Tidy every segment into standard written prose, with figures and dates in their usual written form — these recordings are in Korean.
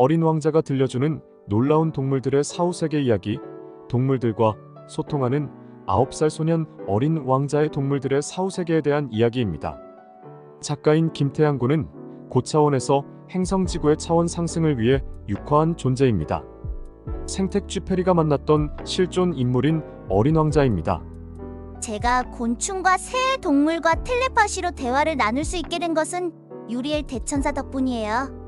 어린 왕자가 들려주는 놀라운 동물들의 사후세계 이야기, 동물들과 소통하는 9살 소년 어린 왕자의 동물들의 사후세계에 대한 이야기입니다. 작가인 김태양 군은 고차원에서 행성지구의 차원 상승을 위해 육화한 존재입니다. 생택쥐페리가 만났던 실존 인물인 어린 왕자입니다. 제가 곤충과 새 동물과 텔레파시로 대화를 나눌 수 있게 된 것은 유리엘 대천사 덕분이에요.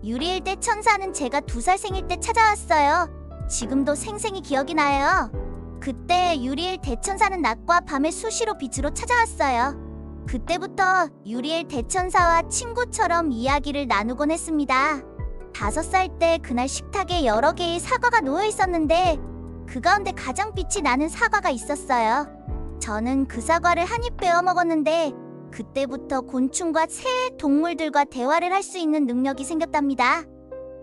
유리엘 대천사는 제가 2살 생일 때 찾아왔어요. 지금도 생생히 기억이 나요. 그때 유리엘 대천사는 낮과 밤의 수시로 빛으로 찾아왔어요. 그때부터 유리엘 대천사와 친구처럼 이야기를 나누곤 했습니다. 5살 때 그날 식탁에 여러 개의 사과가 놓여 있었는데 그 가운데 가장 빛이 나는 사과가 있었어요. 저는 그 사과를 한 입 베어 먹었는데 그때부터 곤충과 새 동물들과 대화를 할 수 있는 능력이 생겼답니다.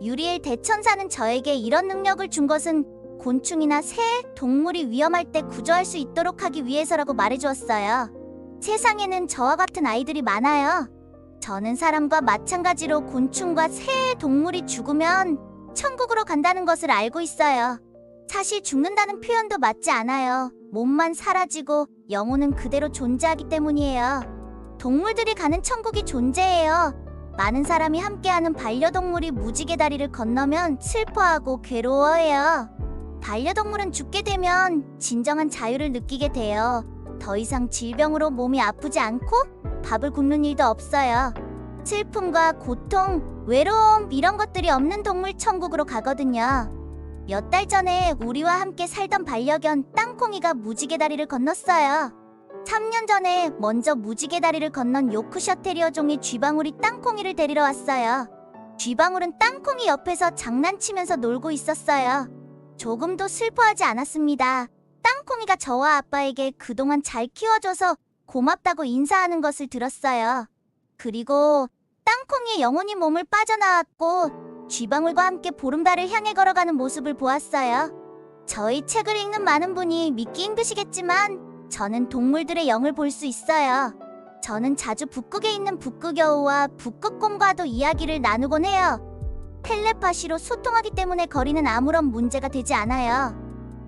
유리엘 대천사는 저에게 이런 능력을 준 것은 곤충이나 새 동물이 위험할 때 구조할 수 있도록 하기 위해서라고 말해주었어요. 세상에는 저와 같은 아이들이 많아요. 저는 사람과 마찬가지로 곤충과 새 동물이 죽으면 천국으로 간다는 것을 알고 있어요. 사실 죽는다는 표현도 맞지 않아요. 몸만 사라지고 영혼은 그대로 존재하기 때문이에요. 동물들이 가는 천국이 존재해요. 많은 사람이 함께하는 반려동물이 무지개 다리를 건너면 슬퍼하고 괴로워해요. 반려동물은 죽게 되면 진정한 자유를 느끼게 돼요. 더 이상 질병으로 몸이 아프지 않고 밥을 굶는 일도 없어요. 슬픔과 고통, 외로움 이런 것들이 없는 동물 천국으로 가거든요. 몇 달 전에 우리와 함께 살던 반려견 땅콩이가 무지개 다리를 건넜어요. 3년 전에 먼저 무지개 다리를 건넌 요크셔 테리어 종의 쥐방울이 땅콩이를 데리러 왔어요. 쥐방울은 땅콩이 옆에서 장난치면서 놀고 있었어요. 조금도 슬퍼하지 않았습니다. 땅콩이가 저와 아빠에게 그동안 잘 키워줘서 고맙다고 인사하는 것을 들었어요. 그리고 땅콩이의 영혼이 몸을 빠져나왔고 쥐방울과 함께 보름달을 향해 걸어가는 모습을 보았어요. 저희 책을 읽는 많은 분이 믿기 힘드시겠지만 저는 동물들의 영을 볼 수 있어요. 저는 자주 북극에 있는 북극여우와 북극곰과도 이야기를 나누곤 해요. 텔레파시로 소통하기 때문에 거리는 아무런 문제가 되지 않아요.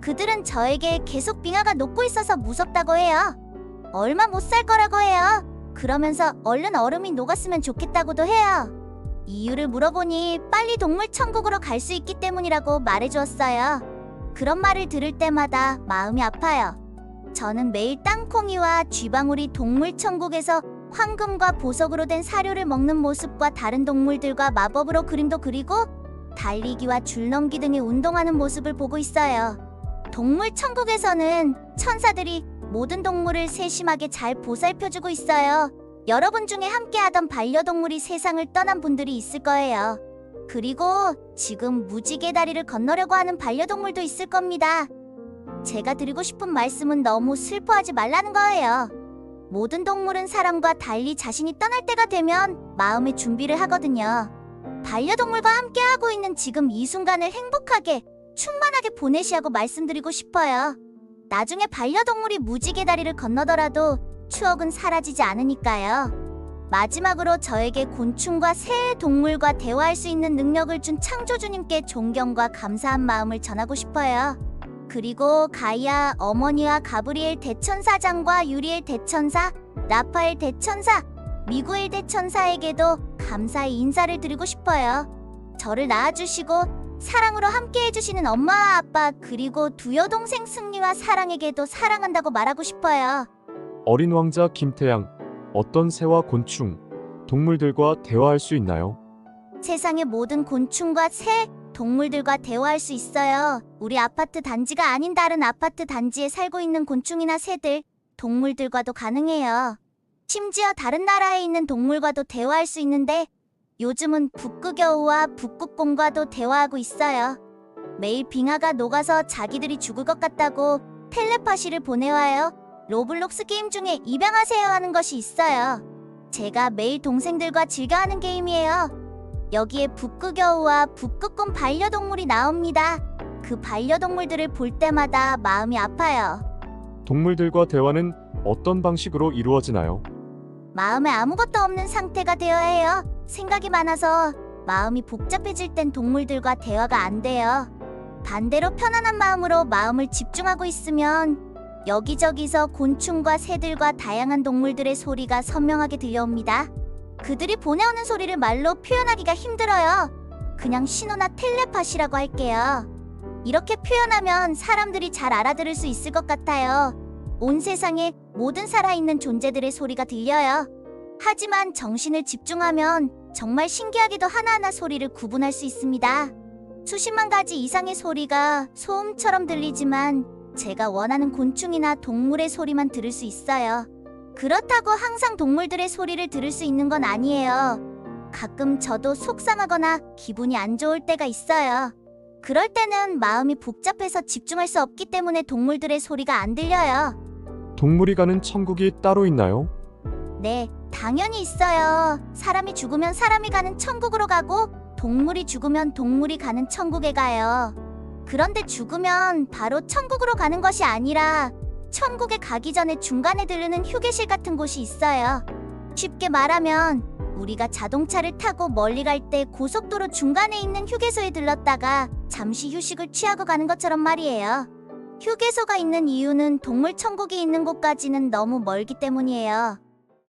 그들은 저에게 계속 빙하가 녹고 있어서 무섭다고 해요. 얼마 못 살 거라고 해요. 그러면서 얼른 얼음이 녹았으면 좋겠다고도 해요. 이유를 물어보니 빨리 동물 천국으로 갈 수 있기 때문이라고 말해주었어요. 그런 말을 들을 때마다 마음이 아파요. 저는 매일 땅콩이와 쥐방울이 동물 천국에서 황금과 보석으로 된 사료를 먹는 모습과 다른 동물들과 마법으로 그림도 그리고 달리기와 줄넘기 등의 운동하는 모습을 보고 있어요. 동물 천국에서는 천사들이 모든 동물을 세심하게 잘 보살펴주고 있어요. 여러분 중에 함께하던 반려동물이 세상을 떠난 분들이 있을 거예요. 그리고 지금 무지개 다리를 건너려고 하는 반려동물도 있을 겁니다. 제가 드리고 싶은 말씀은 너무 슬퍼하지 말라는 거예요. 모든 동물은 사람과 달리 자신이 떠날 때가 되면 마음의 준비를 하거든요. 반려동물과 함께하고 있는 지금 이 순간을 행복하게, 충만하게 보내시라고 말씀드리고 싶어요. 나중에 반려동물이 무지개 다리를 건너더라도 추억은 사라지지 않으니까요. 마지막으로 저에게 곤충과 새 동물과 대화할 수 있는 능력을 준 창조주님께 존경과 감사한 마음을 전하고 싶어요. 그리고 가이아 어머니와 가브리엘 대천사장과 유리엘 대천사, 라파엘 대천사, 미구엘 대천사에게도 감사의 인사를 드리고 싶어요. 저를 낳아주시고 사랑으로 함께 해주시는 엄마와 아빠 그리고 두 여동생 승리와 사랑에게도 사랑한다고 말하고 싶어요. 어린 왕자 김태양, 어떤 새와 곤충, 동물들과 대화할 수 있나요? 세상의 모든 곤충과 새, 동물들과 대화할 수 있어요. 우리 아파트 단지가 아닌 다른 아파트 단지에 살고 있는 곤충이나 새들, 동물들과도 가능해요. 심지어 다른 나라에 있는 동물과도 대화할 수 있는데 요즘은 북극여우와 북극곰과도 대화하고 있어요. 매일 빙하가 녹아서 자기들이 죽을 것 같다고 텔레파시를 보내와요. 로블록스 게임 중에 입양하세요 하는 것이 있어요. 제가 매일 동생들과 즐겨하는 게임이에요. 여기에 북극여우와 북극곰 반려동물이 나옵니다. 그 반려동물들을 볼 때마다 마음이 아파요. 동물들과 대화는 어떤 방식으로 이루어지나요? 마음에 아무것도 없는 상태가 되어야 해요. 생각이 많아서 마음이 복잡해질 땐 동물들과 대화가 안 돼요. 반대로 편안한 마음으로 마음을 집중하고 있으면 여기저기서 곤충과 새들과 다양한 동물들의 소리가 선명하게 들려옵니다. 그들이 보내오는 소리를 말로 표현하기가 힘들어요. 그냥 신호나 텔레파시라고 할게요. 이렇게 표현하면 사람들이 잘 알아들을 수 있을 것 같아요. 온 세상에 모든 살아있는 존재들의 소리가 들려요. 하지만 정신을 집중하면 정말 신기하게도 하나하나 소리를 구분할 수 있습니다. 수십만 가지 이상의 소리가 소음처럼 들리지만 제가 원하는 곤충이나 동물의 소리만 들을 수 있어요. 그렇다고 항상 동물들의 소리를 들을 수 있는 건 아니에요. 가끔 저도 속상하거나 기분이 안 좋을 때가 있어요. 그럴 때는 마음이 복잡해서 집중할 수 없기 때문에 동물들의 소리가 안 들려요. 동물이 가는 천국이 따로 있나요? 네, 당연히 있어요. 사람이 죽으면 사람이 가는 천국으로 가고 동물이 죽으면 동물이 가는 천국에 가요. 그런데 죽으면 바로 천국으로 가는 것이 아니라 천국에 가기 전에 중간에 들르는 휴게실 같은 곳이 있어요. 쉽게 말하면 우리가 자동차를 타고 멀리 갈 때 고속도로 중간에 있는 휴게소에 들렀다가 잠시 휴식을 취하고 가는 것처럼 말이에요. 휴게소가 있는 이유는 동물 천국이 있는 곳까지는 너무 멀기 때문이에요.